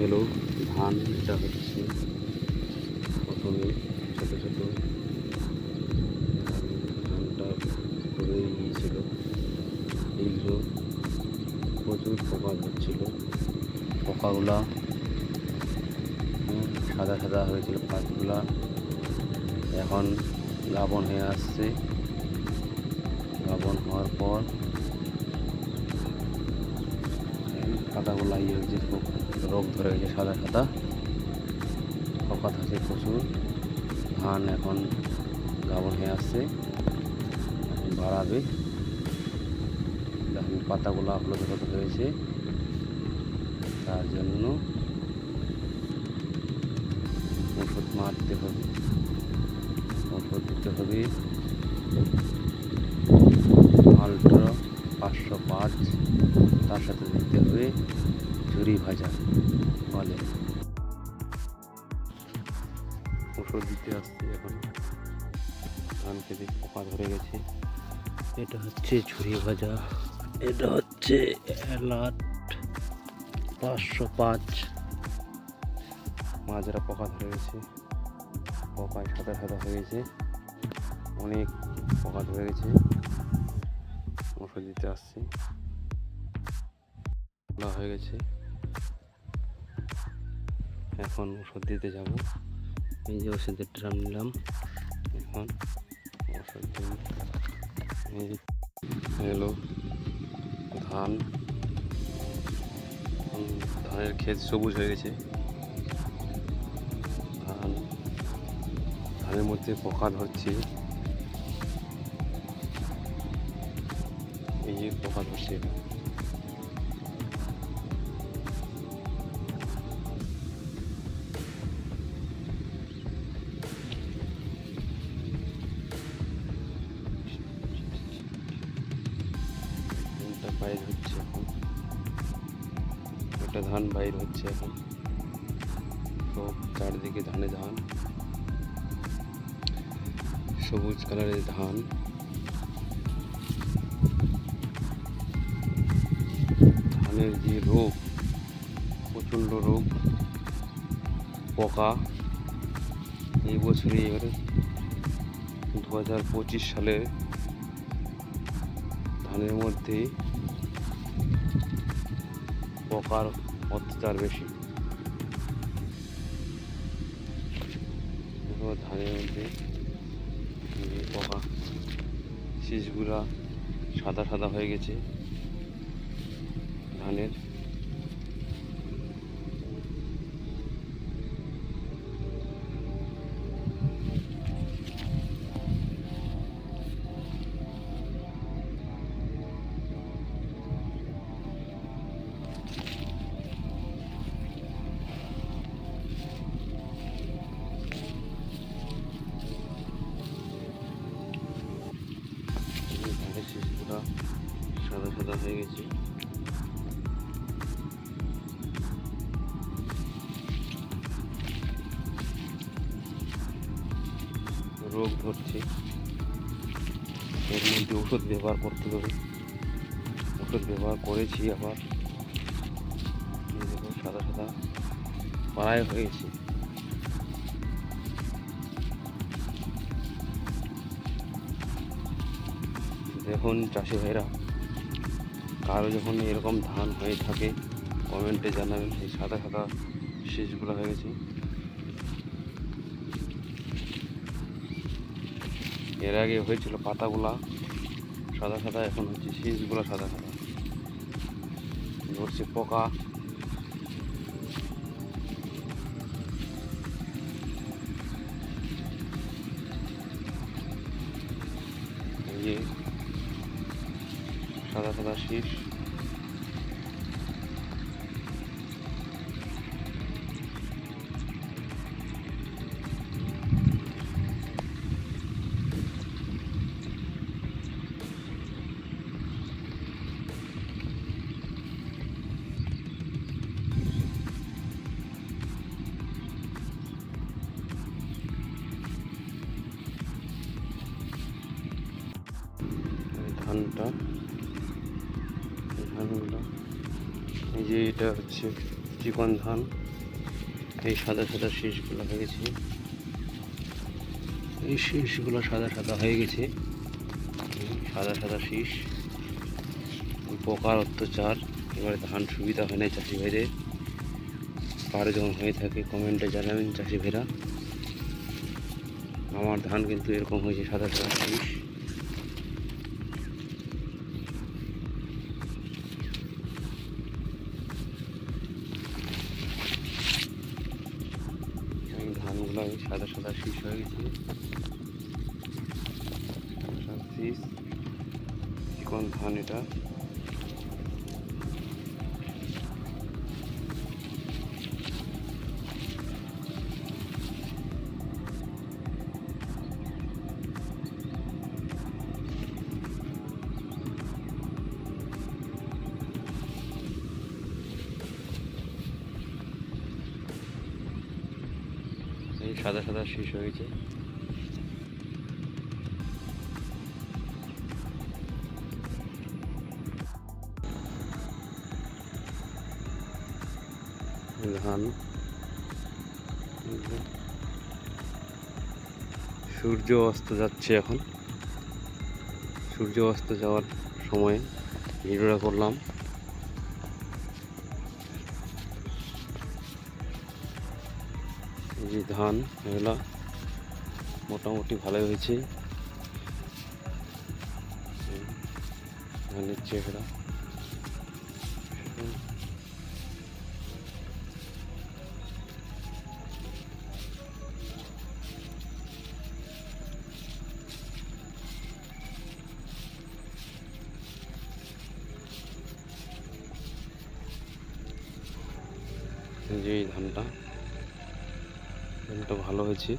এলো ধান। এটা হচ্ছে প্রথমে ছোটো ছোটো ধানটা খুবই ছিল, এইগুলো প্রচুর পোকা ধরছিল। পোকাগুলা সাদা সাদা হয়েছিল পাতগুলা, এখন গাবন হয়ে আসছে। গাবন হওয়ার পর পাতাগুলা হয়েছে, রোগ ধরে গেছে, সাদা সাদা পোকা থাকে প্রচুর। ধান এখন গাবন হয়ে আসছে, বাড়াবে। ধান পাতাগুলা হলুদ হলুদ হয়েছে, তার জন্য ওষুধ মারতে হবে, ওষুধ দিতে হবে আল্ট্রা 505, তার সাথে দিতে হবে ঝুরি ভাজা বলে। ওষুধ দিতে আসছে এখন, ধান খেতে পোকা ধরে গেছে। এটা হচ্ছে ঝুরি ভাজা, এটা হচ্ছে অ্যালার্ট 505। মাজরা পোকা ধরে গেছে, পোকায় সাদা সাদা হয়ে গেছে, অনেক পোকা ধরে গেছে। ওষুধ দিতে আসছে, খোলা হয়ে গেছে, এখন ওষুধ দিতে যাব। এই যে ওষুধের ড্রাম নিলাম, এখন ওষুধ দিন। এলো ধান, ধানের ক্ষেত সবুজ হয়ে গেছে। ধানের মধ্যে পোকা ধরছে, এই যে পোকা ধরছে। বাইর হচ্ছে এখন, একটা ধান বাইর হচ্ছে এখন, সব চারদিকে ধানে ধান, সবুজ কালারের ধান। ধানের যে রোগ, প্রচণ্ড রোগ, পোকা, এই বছরই এবারে 2025 সালে ধানের মধ্যে পোকার অত্যাচার বেশি। ধানের মধ্যে পোকা, শীষগুলা সাদা সাদা হয়ে গেছে ধানের। ধানের শীষগুলা সাদা সাদা হয়ে গেছে। রোগ ধরছে, এর মধ্যে ওষুধ ব্যবহার করতে হবে। ওষুধ ব্যবহার করেছি, আবার সাদা সাদা পাড়ায় হয়েছে। দেখুন চাষি ভাইরা, কারো যখন এরকম ধান হয়ে থাকে কমেন্টে জানাবেন। এই সাদা সাদা শীষগুলো হয়ে গেছে, এর আগে হয়েছিল পাতাগুলা সাদা সাদা, এখন হচ্ছে শীষগুলো সাদা সাদা। ধরছে পোকা, এই যে সাদা সাদা শীষ। ধানটা, ধানগুলো এই যে এটা হচ্ছে চিকন ধান। এই সাদা সাদা শীষগুলো হয়ে গেছে, এই শীষগুলো সাদা সাদা হয়ে গেছে, সাদা সাদা শীষ। পোকার অত্যাচার, এবারে ধান সুবিধা হয় না চাষি ভাইদের। কারো যখন হয়ে থাকে কমেন্টে জানাবেন চাষি ভাইরা। আমার ধান কিন্তু এরকম হয়েছে সাদা সাদা শীষ। ধানগুলো সাদা সাদা শীষ হয়ে গেছে, শীষ কোন ধান এটা। এই সাদা সাদা শীষ হয়েছে। ধান সূর্য অস্ত যাচ্ছে, এখন সূর্য অস্ত যাওয়ার সময় ভিডিওটা করলাম। এই যে ধান এগুলা মোটামুটি ভালোই হয়েছে, ধানের চেহারা। যে এই ধানটা ভালো হয়েছে,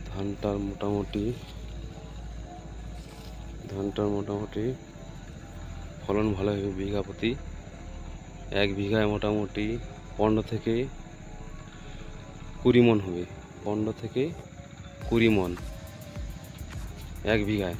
ধানটার মোটামুটি ফলন ভালো হবে। বিঘা প্রতি 1 বিঘায় মোটামুটি 15 থেকে 20 মন হবে, 15 থেকে 20 মন 1 বিঘায়।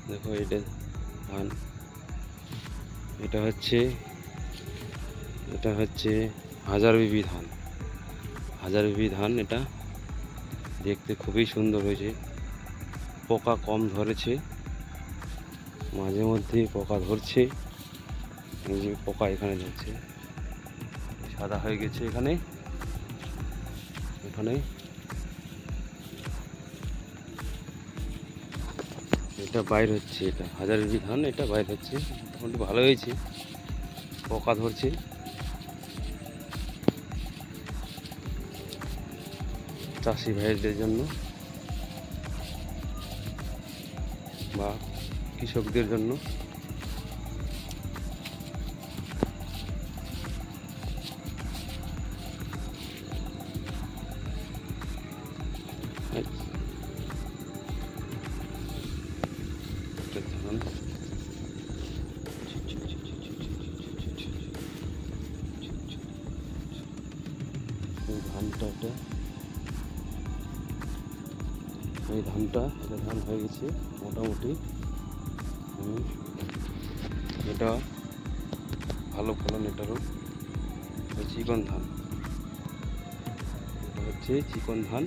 দেখো এটা ধান, এটা হচ্ছে 1000 বিবি ধান, 1000 বিবি ধান। এটা দেখতে খুবই সুন্দর হয়েছে, পোকা কম ধরেছে, মাঝে মধ্যে পোকা ধরছে। এই যে পোকা এখানে ধরছে, সাদা হয়ে গেছে এখানে। এটা বাইর হচ্ছে, এটা 1000 বিবি ধান, এটা বাইর হচ্ছে, মোটামুটি ভালো হয়েছে। পোকা ধরছে, চাষি ভাইদের জন্য বা কৃষকদের জন্য। ধান এই ধানটা এটা ধান হয়ে গেছে মোটামুটি। এটা ভালো ফলন, এটারও চিকন ধান, এটা হচ্ছে চিকন ধান,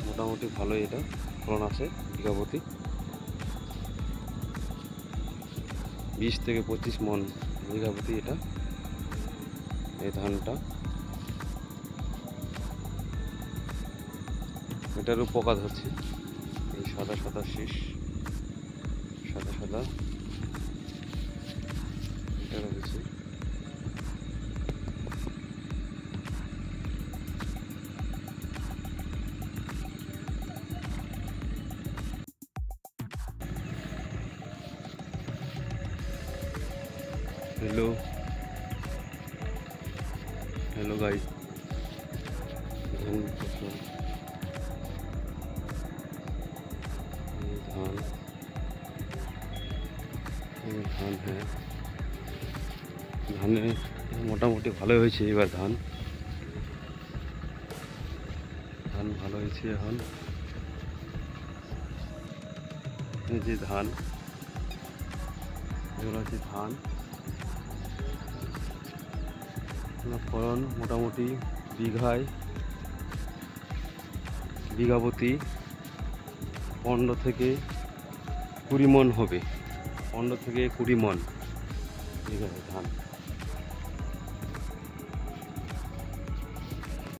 মোটামুটি ভালোই এটা ফলন আছে। বিঘা প্রতি 20 থেকে 25 মন বিঘা প্রতি এটা, এই ধানটা। এটারও পোকা ধরছে, এই সাদা সাদা শীষ, সাদা সাদা এটা রয়েছে। हेलो गाइस, धान फसल, ধান হ্যাঁ, ধানে মোটামুটি ভালো হয়েছে এবার। ধান ভালো হয়েছে এখন। এই যে ধান, এগুলো হচ্ছে ধান। ফলন মোটামুটি বিঘাপতি 15 থেকে 20 মণ হবে, 15 থেকে 20 মণ। ঠিক আছে ধান।